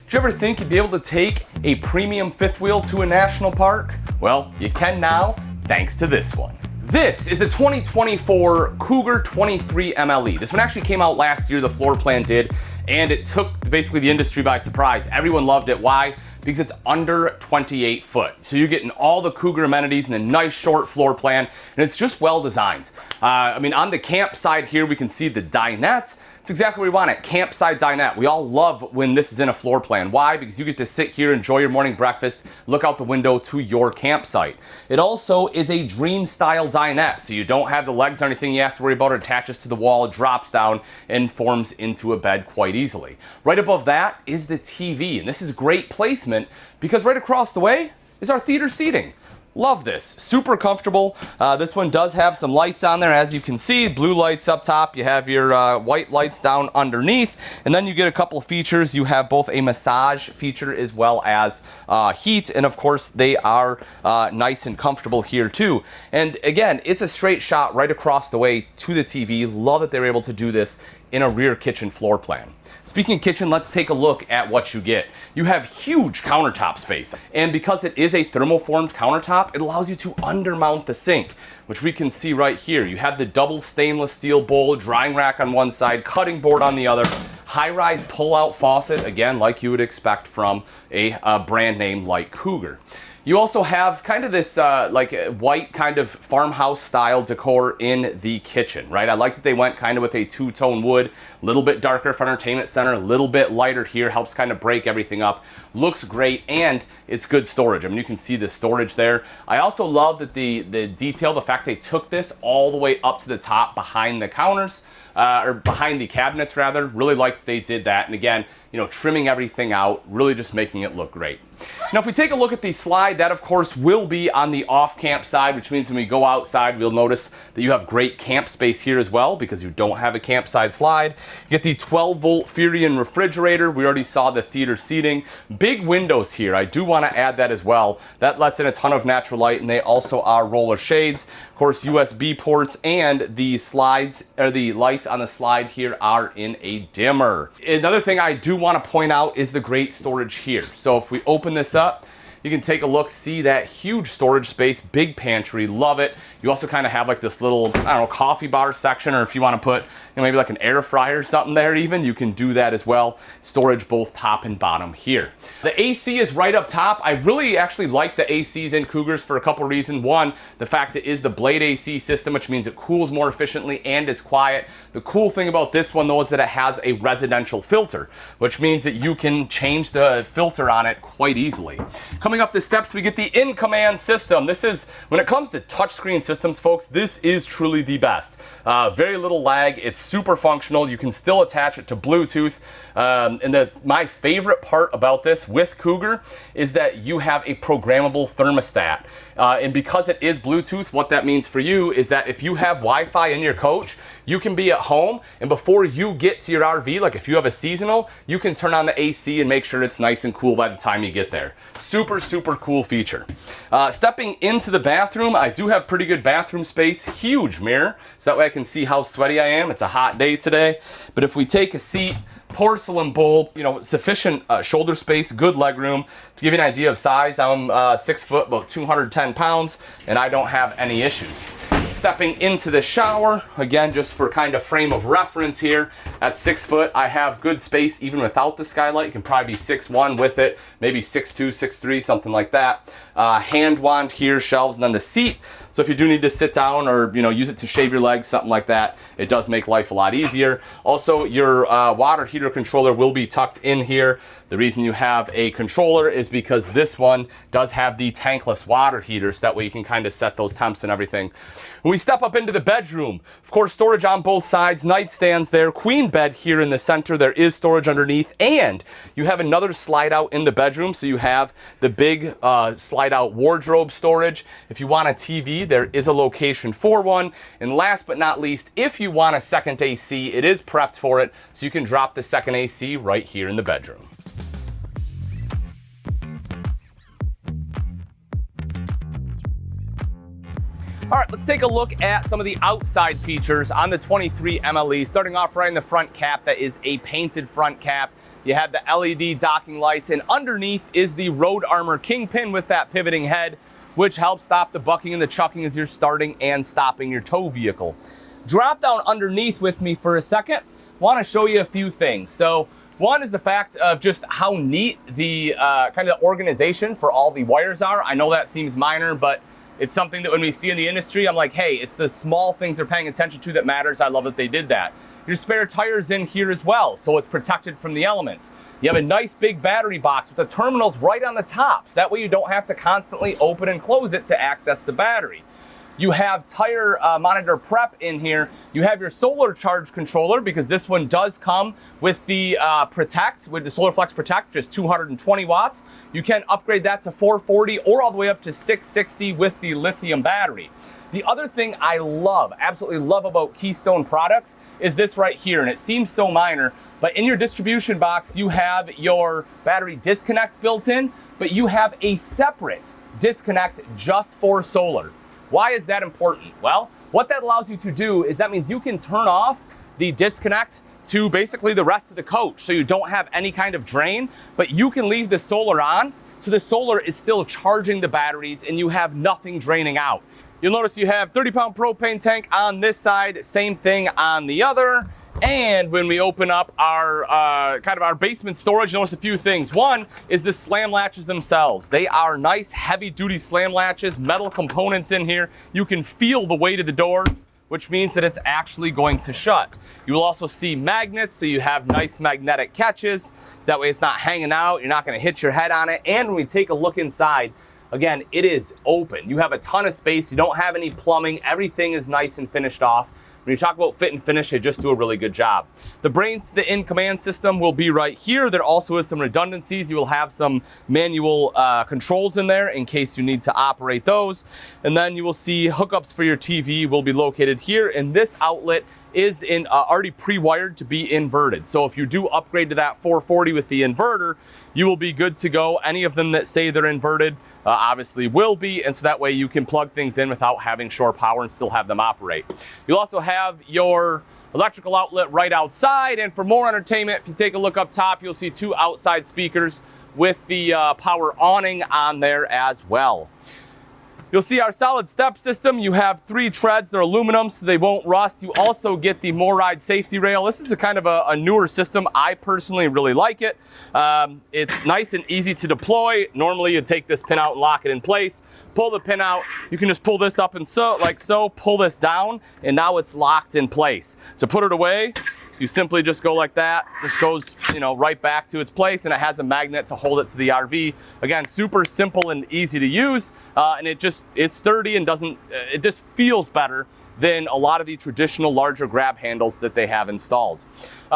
Did you ever think you'd be able to take a premium fifth wheel to a national park? Well, you can now, thanks to this one. This is the 2024 Cougar 23 MLE. This one actually came out last year, the floor plan did, and it took basically the industry by surprise. Everyone loved it. Why? Because it's under 28 foot. So you're getting all the Cougar amenities in a nice short floor plan, and it's just well designed. I mean, on the camp side here, we can see the dinette. It's exactly what we want, it campsite dinette. We all love when this is in a floor plan. Why? Because you get to sit here, enjoy your morning breakfast, look out the window to your campsite. It also is a dream style dinette, so you don't have the legs or anything you have to worry about. It attaches to the wall, it drops down, and forms into a bed quite easily. Right above that is the TV, and this is great placement because right across the way is our theater seating. Love this, super comfortable. This one does have some lights on there, as you can see, blue lights up top. You have your white lights down underneath, and then you get a couple of features. You have both a massage feature as well as heat, and of course they are nice and comfortable here too. And again, it's a straight shot right across the way to the TV. Love that they're able to do this in a rear kitchen floor plan. Speaking of kitchen, let's take a look at what you get. You have huge countertop space, and because it is a thermoformed countertop, it allows you to undermount the sink, which we can see right here. You have the double stainless steel bowl, drying rack on one side, cutting board on the other, high-rise pull-out faucet, again, like you would expect from a brand name like Cougar. You also have kind of this like white kind of farmhouse style decor in the kitchen, right? I like that they went kind of with a two-tone wood, a little bit darker for entertainment center, a little bit lighter here, helps kind of break everything up. Looks great, and it's good storage. I mean, you can see the storage there. I also love that the detail, the fact they took this all the way up to the top behind the counters, or behind the cabinets rather. Really like that they did that, and again, you know, trimming everything out, really just making it look great. Now, if we take a look at the slide, that of course will be on the off-camp side, which means when we go outside, we'll notice that you have great camp space here as well because you don't have a campside slide. You get the 12-volt Furion refrigerator. We already saw the theater seating. Big windows here. I do want to add that as well. That lets in a ton of natural light, and they also are roller shades. Of course, USB ports, and the slides, or the lights on the slide here are in a dimmer. Another thing I do want to point out is the great storage here. So if we open this up, you can take a look, see that huge storage space, big pantry, love it. You also kind of have like this little, I don't know, coffee bar section, or if you want to put, you know, maybe like an air fryer or something there even, you can do that as well. Storage both top and bottom here. The AC is right up top. I really actually like the ACs in Cougars for a couple reasons. One, the fact it is the blade AC system, which means it cools more efficiently and is quiet. The cool thing about this one though is that it has a residential filter, which means that you can change the filter on it quite easily. Coming up the steps, we get the in-command system. This is, when it comes to touchscreen systems, folks, this is truly the best. Very little lag. It's super functional. You can still attach it to Bluetooth. And my favorite part about this with Cougar is that you have a programmable thermostat. And because it is Bluetooth, what that means for you is that if you have Wi-Fi in your coach, you can be at home, and before you get to your RV, like if you have a seasonal, you can turn on the AC and make sure it's nice and cool by the time you get there. Super, super cool feature. Stepping into the bathroom, I do have pretty good bathroom space, huge mirror, so that way I can see how sweaty I am. It's a hot day today, but if we take a seat, porcelain bowl, you know, sufficient shoulder space, good leg room. To give you an idea of size, I'm 6 foot, about 210 pounds, and I don't have any issues. Stepping into the shower, again, just for kind of frame of reference here, at 6 foot, I have good space even without the skylight. You can probably be 6'1" with it, maybe 6'2", 6'3", something like that. Hand wand here, shelves, and then the seat. So if you do need to sit down or, you know, use it to shave your legs, something like that, it does make life a lot easier. Also, your water heater controller will be tucked in here. The reason you have a controller is because this one does have the tankless water heater, so that way you can kind of set those temps and everything. When we step up into the bedroom, of course, storage on both sides, nightstands there, queen bed here in the center, there is storage underneath, and you have another slide out in the bedroom, so you have the big slide out wardrobe storage. If you want a TV, there is a location for one. And last but not least, if you want a second AC, it is prepped for it, so you can drop the second AC right here in the bedroom. All right, let's take a look at some of the outside features on the 23 MLE. Starting off right in the front cap, that is a painted front cap. You have the LED docking lights, and underneath is the Road Armor Kingpin with that pivoting head, which helps stop the bucking and the chucking as you're starting and stopping your tow vehicle. Drop down underneath with me for a second. Want to show you a few things. So one is the fact of just how neat the kind of organization for all the wires are. I know that seems minor, but it's something that when we see in the industry, I'm like, hey, it's the small things they're paying attention to that matters. I love that they did that. Your spare tire's in here as well, so it's protected from the elements. You have a nice big battery box with the terminals right on the top, so that way you don't have to constantly open and close it to access the battery. You have tire monitor prep in here. You have your solar charge controller, because this one does come with the Protect, with the Solar Flex Protect, which is 220 watts. You can upgrade that to 440 or all the way up to 660 with the lithium battery. The other thing I love, absolutely love about Keystone products is this right here, and it seems so minor, but in your distribution box, you have your battery disconnect built in, but you have a separate disconnect just for solar. Why is that important? Well, what that allows you to do is that means you can turn off the disconnect to basically the rest of the coach, so you don't have any kind of drain, but you can leave the solar on, so the solar is still charging the batteries and you have nothing draining out. You'll notice you have 30-pound propane tank on this side, same thing on the other. And when we open up our kind of our basement storage, you'll notice a few things. One is the slam latches themselves. They are nice, heavy-duty slam latches, metal components in here. You can feel the weight of the door, which means that it's actually going to shut. You will also see magnets, so you have nice magnetic catches. That way it's not hanging out, you're not gonna hit your head on it. And when we take a look inside, again, it is open. You have a ton of space. You don't have any plumbing. Everything is nice and finished off. When you talk about fit and finish, they just do a really good job. The brains to the in-command system will be right here. There also is some redundancies. You will have some manual controls in there in case you need to operate those. And then you will see hookups for your TV will be located here. And this outlet is already pre-wired to be inverted. So if you do upgrade to that 440 with the inverter, you will be good to go. Any of them that say they're inverted obviously will be, and so that way you can plug things in without having shore power and still have them operate. You'll also have your electrical outlet right outside, and for more entertainment, if you take a look up top, you'll see two outside speakers with the power awning on there as well. You'll see our solid step system. You have 3 treads. They're aluminum, so they won't rust. You also get the MORryde safety rail. This is a kind of a newer system. I personally really like it. It's nice and easy to deploy. Normally, you take this pin out and lock it in place. Pull the pin out. You can just pull this up and so, like so, pull this down, and now it's locked in place. To put it away, you simply just go like that. This goes, right back to its place, and it has a magnet to hold it to the RV. Again, super simple and easy to use, and it's sturdy and it just feels better than a lot of the traditional larger grab handles that they have installed.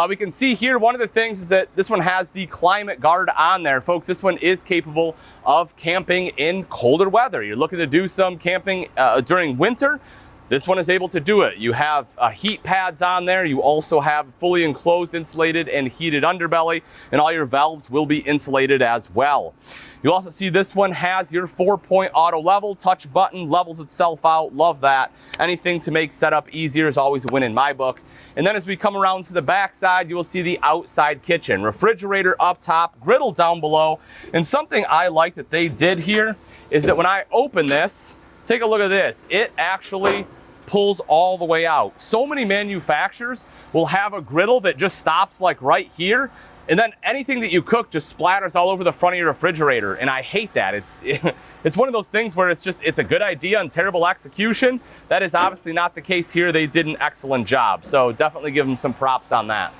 We can see here, one of the things is that this one has the climate guard on there. Folks, this one is capable of camping in colder weather. You're looking to do some camping during winter, this one is able to do it. You have heat pads on there. You also have fully enclosed, insulated, and heated underbelly, and all your valves will be insulated as well. You'll also see this one has your 4-point auto level, touch button, levels itself out. Love that. Anything to make setup easier is always a win in my book. And then as we come around to the back side, you will see the outside kitchen. Refrigerator up top, griddle down below. And something I like that they did here is that when I open this, take a look at this. It actually pulls all the way out. So many manufacturers will have a griddle that just stops like right here, and then anything that you cook just splatters all over the front of your refrigerator, and I hate that. It's one of those things where it's a good idea and terrible execution. That is obviously not the case here. They did an excellent job, so definitely give them some props on that.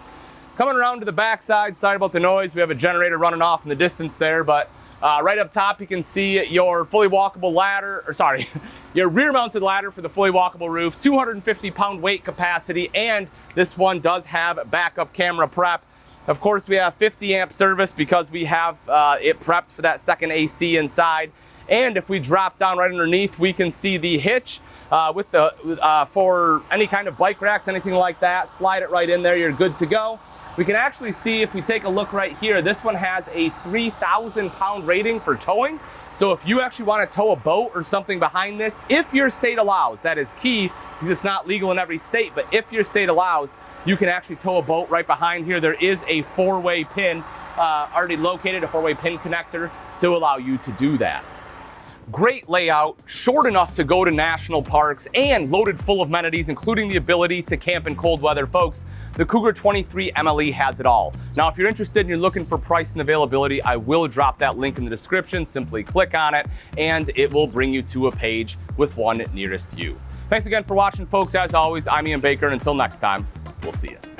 Coming around to the back side, sorry about the noise, we have a generator running off in the distance there, but right up top you can see your fully walkable ladder, your rear mounted ladder for the fully walkable roof, 250-pound weight capacity, and this one does have backup camera prep. Of course, we have 50 amp service because we have it prepped for that second AC inside. And if we drop down right underneath, we can see the hitch for any kind of bike racks, anything like that. Slide it right in there, you're good to go. We can actually see, if we take a look right here, this one has a 3,000-pound rating for towing. So if you actually want to tow a boat or something behind this, if your state allows, that is key, because it's not legal in every state, but if your state allows, you can actually tow a boat right behind here. There is a 4-way pin already located, a 4-way pin connector to allow you to do that. Great layout, short enough to go to national parks, and loaded full of amenities, including the ability to camp in cold weather. Folks, the Cougar 23 MLE has it all. Now, if you're interested and you're looking for price and availability, I will drop that link in the description. Simply click on it, and it will bring you to a page with one nearest you. Thanks again for watching, folks. As always, I'm Ian Baker, and until next time, we'll see you.